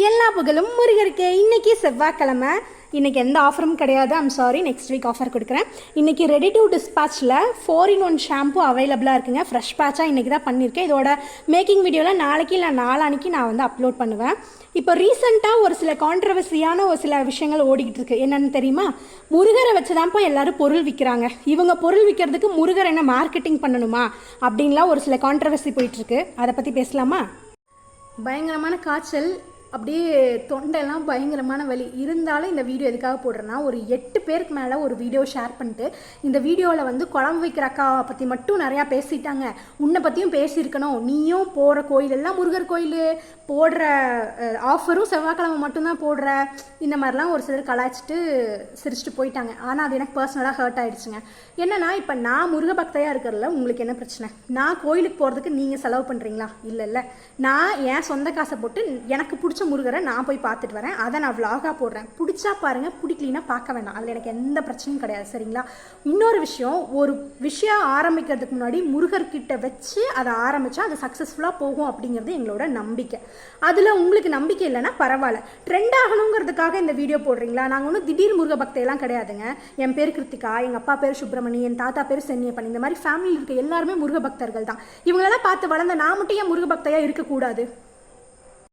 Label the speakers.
Speaker 1: எல்லா புகழும் முருகருக்கே. இன்றைக்கி செவ்வாய்க்கிழமை. இன்றைக்கி எந்த ஆஃபரும் கிடையாது. I'm sorry, next week offer கொடுக்குறேன். இன்றைக்கி ரெடி டு டிஸ்பேச்சில் 4-in-1 ஷாம்பு அவைலபிளாக இருக்குங்க. ஃப்ரெஷ் பேட்சாக இன்றைக்கி தான் பண்ணியிருக்கேன். இதோட மேக்கிங் வீடியோவில் நாளைக்கு இல்லை நாளானிக்கு நான் வந்து அப்லோட் பண்ணுவேன். இப்போ ரீசெண்டாக ஒரு சில கான்ட்ரவர்சியான ஒரு சில விஷயங்கள் ஓடிக்கிட்டு இருக்கு. என்னென்னு தெரியுமா? முருகரை வச்சு தான்ப்பா எல்லோரும் பொருள் விற்கிறாங்க. இவங்க பொருள் விற்கிறதுக்கு முருகர் என்ன மார்க்கெட்டிங் பண்ணணுமா அப்படின்லாம் ஒரு சில கான்ட்ரவர்சி போயிட்டுருக்கு. அதை பற்றி பேசலாமா? பயங்கரமான காய்ச்சல், அப்படியே தொண்டையெல்லாம் பயங்கரமான வலி இருந்தாலும் இந்த வீடியோ எதுக்காக போடுறேன்னா, ஒரு 8 பேருக்கு மேலே ஒரு வீடியோ ஷேர் பண்ணிட்டு இந்த வீடியோவில் வந்து குழம்பு வைக்கிற அக்காவை பற்றி மட்டும் நிறையா பேசிட்டாங்க. உன்னை பற்றியும் பேசியிருக்கணும். நீயும் போகிற கோயிலெல்லாம் முருகர் கோயில், போடுற ஆஃபரும் செவ்வாய்க்கிழமை மட்டும்தான் போடுற, இந்த மாதிரிலாம் ஒரு சிலர் கலாய்ச்சிட்டு சிரிச்சிட்டு போயிட்டாங்க. ஆனால் அது எனக்கு பர்சனலாக ஹர்ட் ஆகிடுச்சுங்க. என்னன்னா, இப்போ நான் முருக பக்தையாக இருக்கிறதுல உங்களுக்கு என்ன பிரச்சனை? நான் கோயிலுக்கு போகிறதுக்கு நீங்கள் செலவு பண்ணுறீங்களா? இல்லை. நான் என் சொந்த காசை போட்டு எனக்கு பிடிச்ச முருகரை நான் போய் பார்த்துட்டு வரேன். அதை நான் விலாகாக போடுறேன். பிடிச்சா பாருங்கள், பிடிக்கலினா பார்க்க வேண்டாம். அதில் எனக்கு எந்த பிரச்சனையும் கிடையாது, சரிங்களா? இன்னொரு விஷயம், ஒரு விஷயம் ஆரம்பிக்கிறதுக்கு முன்னாடி முருகர்கிட்ட வச்சு அதை ஆரம்பித்தா அது சக்ஸஸ்ஃபுல்லாக போகும் அப்படிங்கிறது எங்களோட நம்பிக்கை. அதில் உங்களுக்கு நம்பிக்கை இல்லைன்னா பரவாயில்ல. ட்ரெண்ட் ஆகணுங்கிறதுக்காக இந்த வீடியோ போடுறீங்களா? நாங்கள் ஒன்றும் திடீர் முருக பக்தையெல்லாம் கிடையாதுங்க. என் பேர் கிருத்திகா, எங்கள் அப்பா பேர் சுப்பிரமணி, என் தாத்தா பேர் சென்னியப்பன். இந்த மாதிரி ஃபேமிலியில் இருக்க எல்லாருமே முருக பக்தர்கள் தான். இவங்களெல்லாம் பார்த்து வளர்ந்த நான் மட்டும் ஏன் முருக பக்தையாக இருக்கக்கூடாது?